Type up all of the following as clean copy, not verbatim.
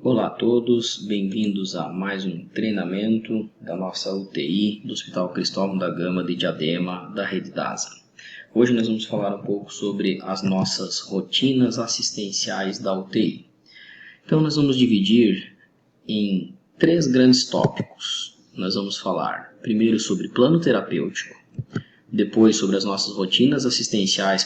Olá a todos, bem-vindos a mais um treinamento da nossa UTI do Hospital Cristóvão da Gama de Diadema, da Rede DASA. Hoje nós vamos falar um pouco sobre as nossas rotinas assistenciais da UTI. Então nós vamos dividir em 3 grandes tópicos. Nós vamos falar primeiro sobre plano terapêutico, depois sobre as nossas rotinas assistenciais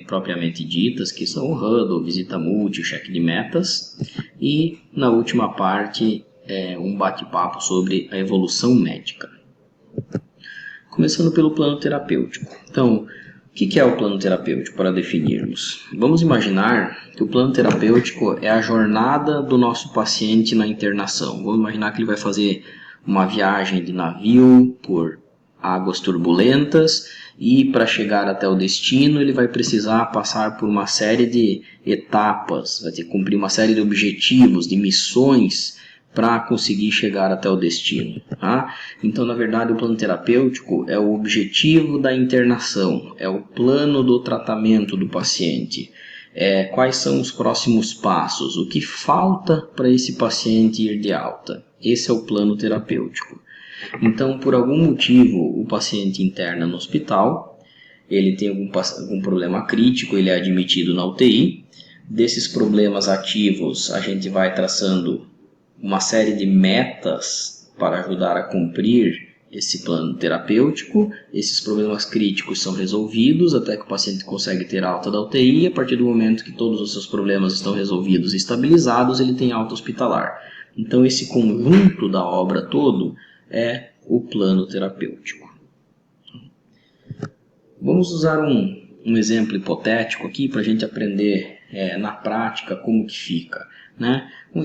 propriamente ditas, que são o huddle, visita multi, cheque de metas, e na última parte um bate-papo sobre a evolução médica. Começando pelo plano terapêutico. Então, o que é o plano terapêutico para definirmos? Vamos imaginar que o plano terapêutico é a jornada do nosso paciente na internação. Vamos imaginar que ele vai fazer uma viagem de navio por águas turbulentas e para chegar até o destino ele vai precisar passar por uma série de etapas, vai ter que cumprir uma série de objetivos, de missões para conseguir chegar até o destino. Tá? Então, na verdade, o plano terapêutico é o objetivo da internação, é o plano do tratamento do paciente. Quais são os próximos passos, o que falta para esse paciente ir de alta. Esse é o plano terapêutico. Então, por algum motivo, o paciente interna no hospital, ele tem algum problema crítico, ele é admitido na UTI. Desses problemas ativos, a gente vai traçando uma série de metas para ajudar a cumprir esse plano terapêutico. Esses problemas críticos são resolvidos até que o paciente consegue ter alta da UTI. A partir do momento que todos os seus problemas estão resolvidos e estabilizados, ele tem alta hospitalar. Então, esse conjunto da obra todo é o plano terapêutico. Vamos usar um exemplo hipotético aqui para a gente aprender na prática como que fica. Né? Um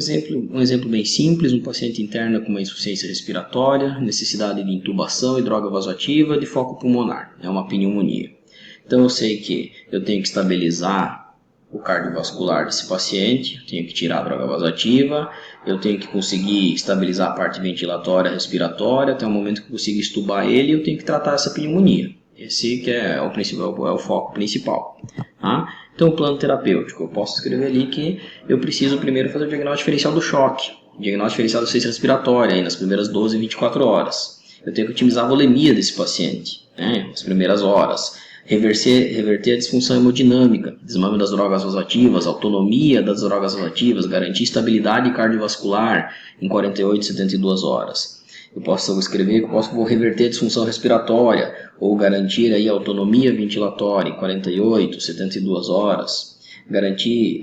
exemplo bem simples, um paciente interna com uma insuficiência respiratória, necessidade de intubação e droga vasoativa de foco pulmonar, é uma pneumonia. Então eu sei que eu tenho que estabilizar o cardiovascular desse paciente, eu tenho que tirar a droga vasoativa, eu tenho que conseguir estabilizar a parte ventilatória, respiratória, até o momento que eu consigo estubar ele, eu tenho que tratar essa pneumonia. Esse que é o foco principal. Tá? Então, o plano terapêutico, eu posso escrever ali que eu preciso primeiro fazer o diagnóstico diferencial do choque, diagnóstico diferencial da insuficiência respiratória, aí nas primeiras 12 e 24 horas. Eu tenho que otimizar a volemia desse paciente, né, nas primeiras horas. Reverter a disfunção hemodinâmica, desmame das drogas vasoativas, autonomia das drogas vasoativas, garantir estabilidade cardiovascular em 48 e 72 horas. Eu posso escrever que eu vou reverter a disfunção respiratória ou garantir aí a autonomia ventilatória em 48, 72 horas. Garantir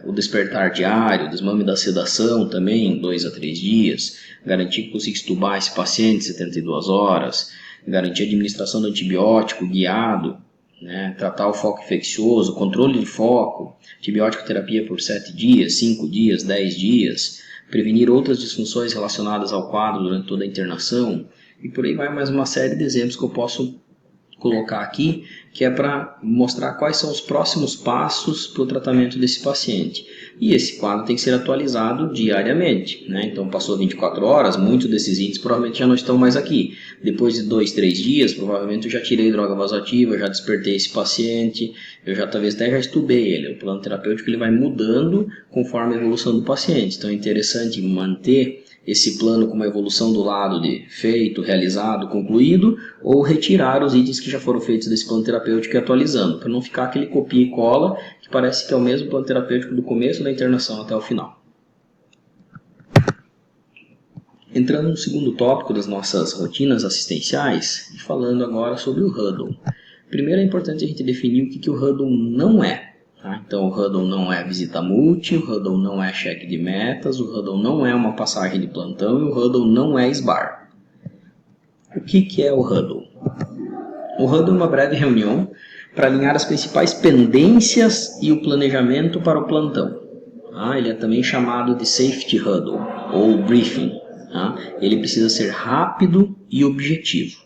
o despertar diário, desmame da sedação também em 2 a 3 dias. Garantir que consiga estubar esse paciente em 72 horas. Garantir a administração do antibiótico guiado. Né, tratar o foco infeccioso, controle de foco, antibiótico terapia por 7 dias, 5 dias, 10 dias, prevenir outras disfunções relacionadas ao quadro durante toda a internação, e por aí vai mais uma série de exemplos que eu posso colocar aqui, que é para mostrar quais são os próximos passos para o tratamento desse paciente. E esse quadro tem que ser atualizado diariamente, né? Então passou 24 horas, muitos desses índices provavelmente já não estão mais aqui. Depois de 2, 3 dias, provavelmente eu já tirei droga vasoativa, já despertei esse paciente, eu já talvez até já estubei ele. O plano terapêutico ele vai mudando conforme a evolução do paciente. Então é interessante manter esse plano com uma evolução do lado de feito, realizado, concluído, ou retirar os itens que já foram feitos desse plano terapêutico e atualizando, para não ficar aquele copia e cola que parece que é o mesmo plano terapêutico do começo da internação até o final. Entrando no segundo tópico das nossas rotinas assistenciais, e falando agora sobre o huddle. Primeiro é importante a gente definir o que o huddle não é. Tá? Então o huddle não é visita multi, o huddle não é cheque de metas, o huddle não é uma passagem de plantão e o huddle não é SBAR. O que é o huddle? O huddle é uma breve reunião para alinhar as principais pendências e o planejamento para o plantão. Tá? Ele é também chamado de safety huddle ou briefing. Tá? Ele precisa ser rápido e objetivo.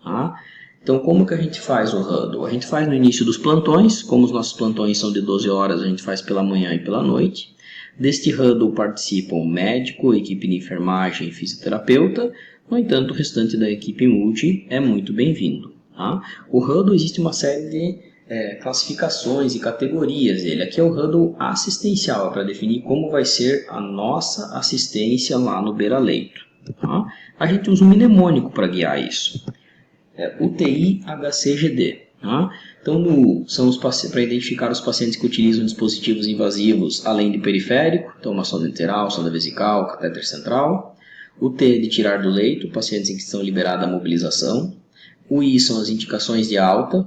Tá? Então, como que a gente faz o huddle? A gente faz no início dos plantões, como os nossos plantões são de 12 horas, a gente faz pela manhã e pela noite. Deste huddle participam o médico, a equipe de enfermagem e fisioterapeuta. No entanto, o restante da equipe multi é muito bem-vindo. Tá? O huddle existe uma série de classificações e categorias dele. Aqui é o Huddle assistencial, para definir como vai ser a nossa assistência lá no beira-leito. Tá? A gente usa um mnemônico para guiar isso. UTI HCGD. Tá? Então, são para identificar os pacientes que utilizam dispositivos invasivos além de periférico, então uma sonda enteral, sonda vesical, catéter central. O T de tirar do leito, pacientes em que estão liberada a mobilização. O I são as indicações de alta.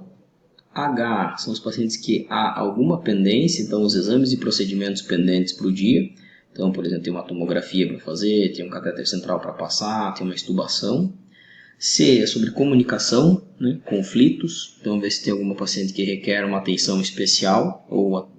H são os pacientes que há alguma pendência, então os exames e procedimentos pendentes para o dia. Então, por exemplo, tem uma tomografia para fazer, tem um catéter central para passar, tem uma extubação. C é sobre comunicação, né, conflitos. Então, ver se tem alguma paciente que requer uma atenção especial ou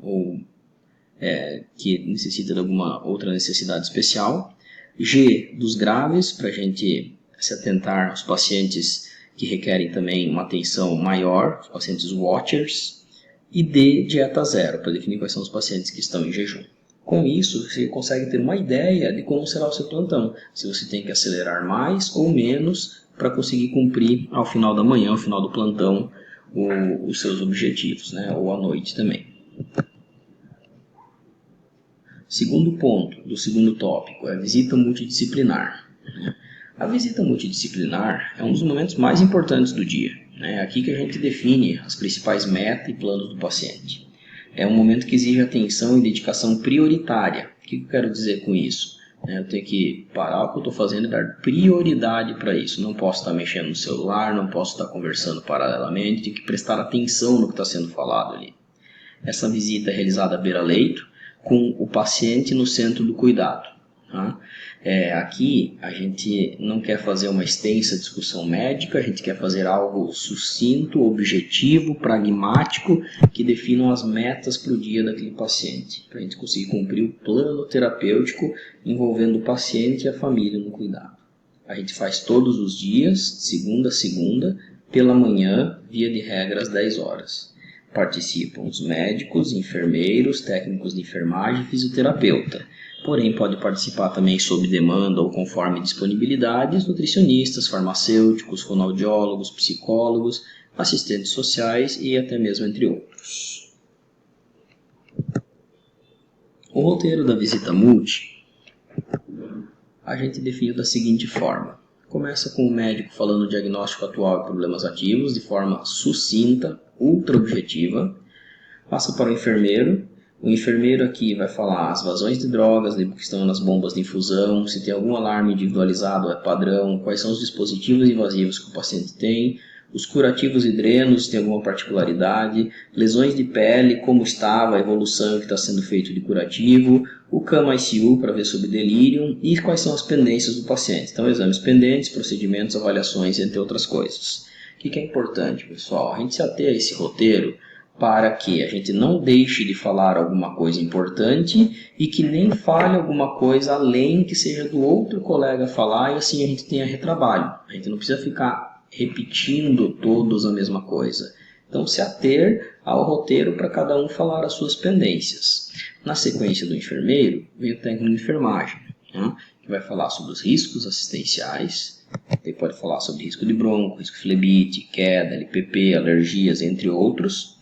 que necessita de alguma outra necessidade especial. G dos graves, para a gente se atentar aos pacientes que requerem também uma atenção maior, os pacientes watchers. E D, dieta zero, para definir quais são os pacientes que estão em jejum. Com isso, você consegue ter uma ideia de como será o seu plantão, se você tem que acelerar mais ou menos para conseguir cumprir ao final da manhã, ao final do plantão, os seus objetivos, né? Ou à noite também. Segundo ponto do segundo tópico é a visita multidisciplinar. A visita multidisciplinar é um dos momentos mais importantes do dia. É aqui que a gente define as principais metas e planos do paciente. É um momento que exige atenção e dedicação prioritária. O que eu quero dizer com isso? Eu tenho que parar o que eu estou fazendo e dar prioridade para isso. Não posso estar mexendo no celular, não posso estar conversando paralelamente, tenho que prestar atenção no que está sendo falado ali. Essa visita é realizada à beira-leito, com o paciente no centro do cuidado. Tá? Aqui a gente não quer fazer uma extensa discussão médica, a gente quer fazer algo sucinto, objetivo, pragmático, que definam as metas para o dia daquele paciente, para a gente conseguir cumprir o plano terapêutico envolvendo o paciente e a família no cuidado. A gente faz todos os dias, segunda a segunda, pela manhã, via de regra às 10 horas. Participam os médicos, enfermeiros, técnicos de enfermagem e fisioterapeuta. Porém, pode participar também sob demanda ou conforme disponibilidades, nutricionistas, farmacêuticos, fonoaudiólogos, psicólogos, assistentes sociais e até mesmo entre outros. O roteiro da visita multi a gente definiu da seguinte forma. Começa com o médico falando o diagnóstico atual e problemas ativos de forma sucinta, ultra objetiva. Passa para o enfermeiro. O enfermeiro aqui vai falar as vazões de drogas que estão nas bombas de infusão, se tem algum alarme individualizado, é padrão, quais são os dispositivos invasivos que o paciente tem, os curativos e drenos, se tem alguma particularidade, lesões de pele, como estava, a evolução que está sendo feito de curativo, o CAMA ICU para ver sobre delírio e quais são as pendências do paciente. Então, exames pendentes, procedimentos, avaliações, entre outras coisas. O que é importante, pessoal? A gente se ater a esse roteiro para que a gente não deixe de falar alguma coisa importante e que nem fale alguma coisa além que seja do outro colega falar e assim a gente tenha retrabalho. A gente não precisa ficar repetindo todos a mesma coisa. Então, se ater ao roteiro para cada um falar as suas pendências. Na sequência do enfermeiro, vem o técnico de enfermagem, né, que vai falar sobre os riscos assistenciais. Ele pode falar sobre risco de bronco, risco de flebite, queda, LPP, alergias, entre outros.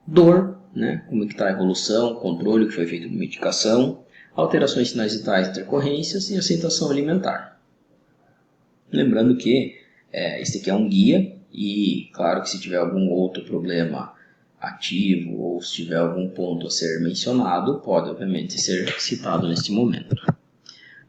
Dor, né, como é que está a evolução, controle, o que foi feito de medicação, alterações sinais vitais, intercorrências e aceitação alimentar. Lembrando que esse aqui é um guia e, claro que se tiver algum outro problema ativo ou se tiver algum ponto a ser mencionado, pode obviamente ser citado neste momento.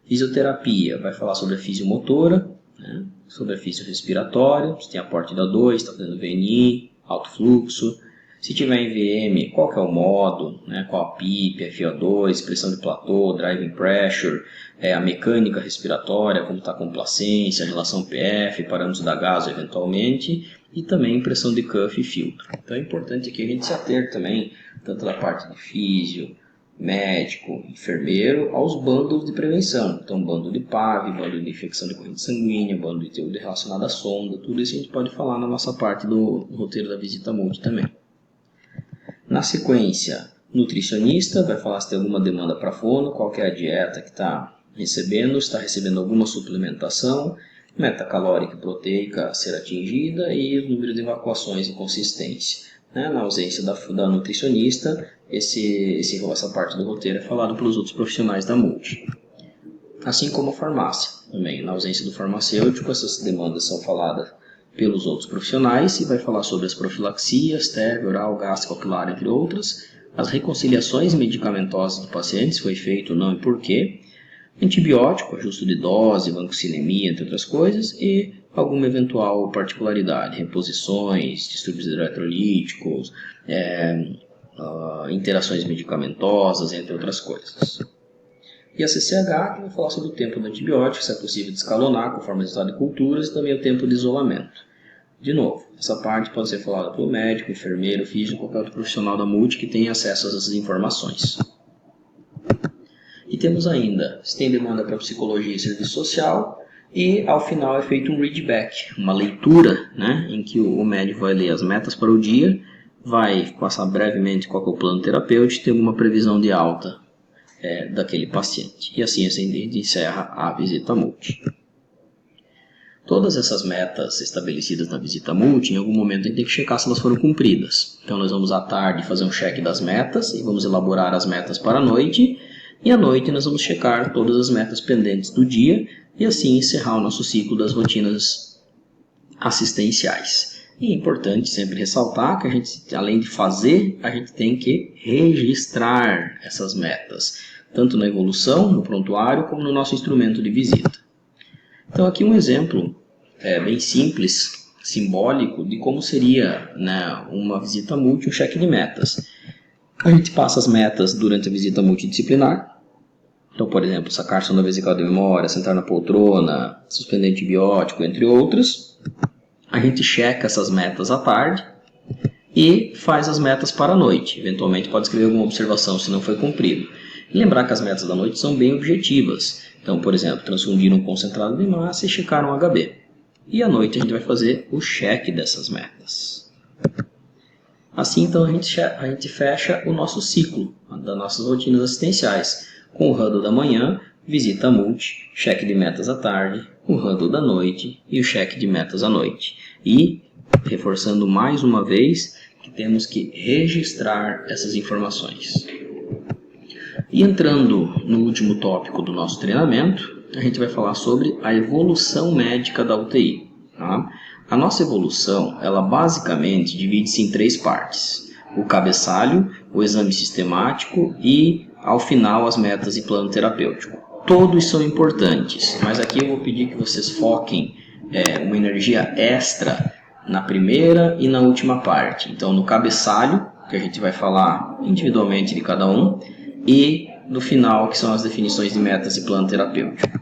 Fisioterapia vai falar sobre a fisiomotora, né, sobre a fisiorrespiratória, se tem aporte da 2, está fazendo VNI, alto fluxo. Se tiver em VM, qual que é o modo, né, qual a PIP, FO2, pressão de platô, driving pressure, a mecânica respiratória, como está a complacência, a relação PF, parâmetros da gaso eventualmente, e também pressão de cuff e filtro. Então é importante que a gente se ater também, tanto da parte de físio, médico, enfermeiro, aos bândulos de prevenção. Então, bândalo de PAV, bândalo de infecção de corrente sanguínea, bândalo de teúdo relacionado à sonda, tudo isso a gente pode falar na nossa parte do roteiro da visita multi também. Na sequência, nutricionista vai falar se tem alguma demanda para fono, qual que é a dieta que está recebendo, se está recebendo alguma suplementação, meta calórica e proteica a ser atingida e o número de evacuações e consistência. né? Na ausência da nutricionista, essa parte do roteiro é falado pelos outros profissionais da multi. Assim como a farmácia também. Na ausência do farmacêutico, essas demandas são faladas pelos outros profissionais e vai falar sobre as profilaxias, TEV, oral, gástrico, capilar, entre outras, as reconciliações medicamentosas do paciente, se foi feito ou não e por quê, antibiótico, ajuste de dose, vancocinemia, entre outras coisas, e alguma eventual particularidade, reposições, distúrbios eletrolíticos, interações medicamentosas, entre outras coisas. E a CCH, que vai falar sobre o tempo do antibiótico, se é possível descalonar conforme o resultado de culturas, e também o tempo de isolamento. De novo, essa parte pode ser falada pelo médico, enfermeiro, físico, qualquer outro profissional da multi que tenha acesso a essas informações. E temos ainda, se tem demanda para psicologia e serviço social, e ao final é feito um readback, uma leitura, né, em que o médico vai ler as metas para o dia, vai passar brevemente qual é o plano terapêutico e tem alguma previsão de alta daquele paciente. E assim encerra a visita multi. Todas essas metas estabelecidas na visita multi, em algum momento a gente tem que checar se elas foram cumpridas. Então nós vamos à tarde fazer um check das metas e vamos elaborar as metas para a noite. E à noite nós vamos checar todas as metas pendentes do dia e assim encerrar o nosso ciclo das rotinas assistenciais. E é importante sempre ressaltar que a gente, além de fazer, a gente tem que registrar essas metas, tanto na evolução, no prontuário, como no nosso instrumento de visita. Então aqui um exemplo bem simples, simbólico, de como seria, né, uma visita multi, um cheque de metas. A gente passa as metas durante a visita multidisciplinar. Então, por exemplo, sacar sonda vesical de memória, sentar na poltrona, suspender antibiótico, entre outras. A gente checa essas metas à tarde e faz as metas para a noite. Eventualmente pode escrever alguma observação se não foi cumprido. E lembrar que as metas da noite são bem objetivas. Então, por exemplo, transfundir um concentrado de massa e checar um HB. E à noite a gente vai fazer o cheque dessas metas. Assim, então, a gente fecha o nosso ciclo das nossas rotinas assistenciais, com o huddle da manhã, visita multi, cheque de metas à tarde, o huddle da noite e o cheque de metas à noite. E, reforçando mais uma vez, que temos que registrar essas informações. E entrando no último tópico do nosso treinamento, a gente vai falar sobre a evolução médica da UTI. Tá? A nossa evolução, ela basicamente divide-se em 3 partes. O cabeçalho, o exame sistemático e, ao final, as metas e plano terapêutico. Todos são importantes, mas aqui eu vou pedir que vocês foquem uma energia extra na primeira e na última parte. Então, no cabeçalho, que a gente vai falar individualmente de cada um, e no final, que são as definições de metas e plano terapêutico.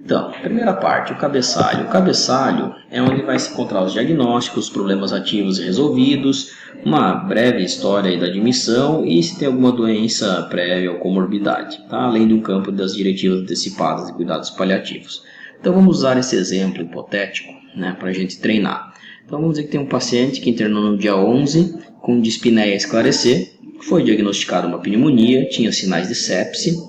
Então, primeira parte, o cabeçalho. O cabeçalho é onde vai se encontrar os diagnósticos, os problemas ativos e resolvidos, uma breve história da admissão e se tem alguma doença prévia ou comorbidade, tá? Além de um campo das diretivas antecipadas de cuidados paliativos. Então, vamos usar esse exemplo hipotético, né, para a gente treinar. Então, vamos dizer que tem um paciente que internou no dia 11 com dispneia a esclarecer, foi diagnosticada uma pneumonia, tinha sinais de sepse.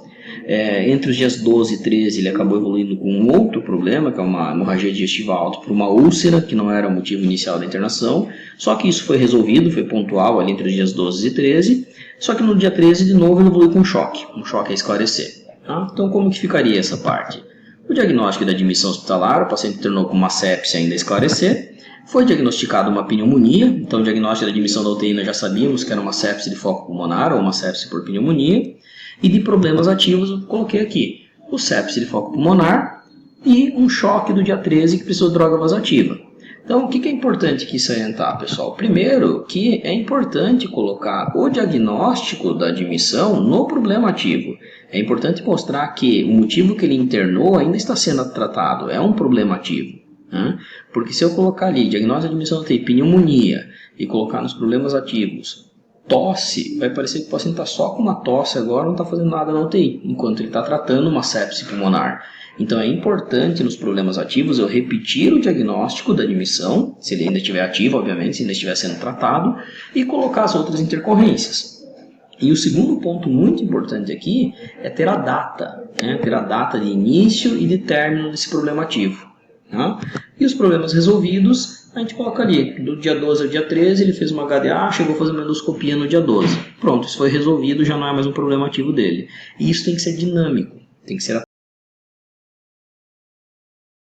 Entre os dias 12 e 13 ele acabou evoluindo com um outro problema, que é uma hemorragia digestiva alta por uma úlcera, que não era o motivo inicial da internação, só que isso foi resolvido, foi pontual ali entre os dias 12 e 13, só que no dia 13 de novo ele evoluiu com um choque a esclarecer. Tá? Então como que ficaria essa parte? O diagnóstico da admissão hospitalar, o paciente internou com uma sepse ainda a esclarecer, foi diagnosticada uma pneumonia, então o diagnóstico da admissão da UTI nós já sabíamos que era uma sepse de foco pulmonar ou uma sepse por pneumonia, e de problemas ativos eu coloquei aqui o sepse de foco pulmonar e um choque do dia 13 que precisou de droga vasoativa. Então o que é importante aqui salientar, pessoal? Primeiro que é importante colocar o diagnóstico da admissão no problema ativo. É importante mostrar que o motivo que ele internou ainda está sendo tratado, é um problema ativo. Porque se eu colocar ali diagnóstico de admissão da UTI, pneumonia e colocar nos problemas ativos tosse, vai parecer que o paciente está só com uma tosse agora, não está fazendo nada na UTI, enquanto ele está tratando uma sepse pulmonar. Então é importante nos problemas ativos eu repetir o diagnóstico da admissão, se ele ainda estiver ativo, obviamente, se ainda estiver sendo tratado, e colocar as outras intercorrências. E o segundo ponto muito importante aqui é ter a data, ter a data de início e de término desse problema ativo. E os problemas resolvidos, a gente coloca ali, do dia 12 ao dia 13, ele fez uma HDA, chegou a fazer uma endoscopia no dia 12. Pronto, isso foi resolvido, já não é mais um problema ativo dele. E isso tem que ser dinâmico, tem que ser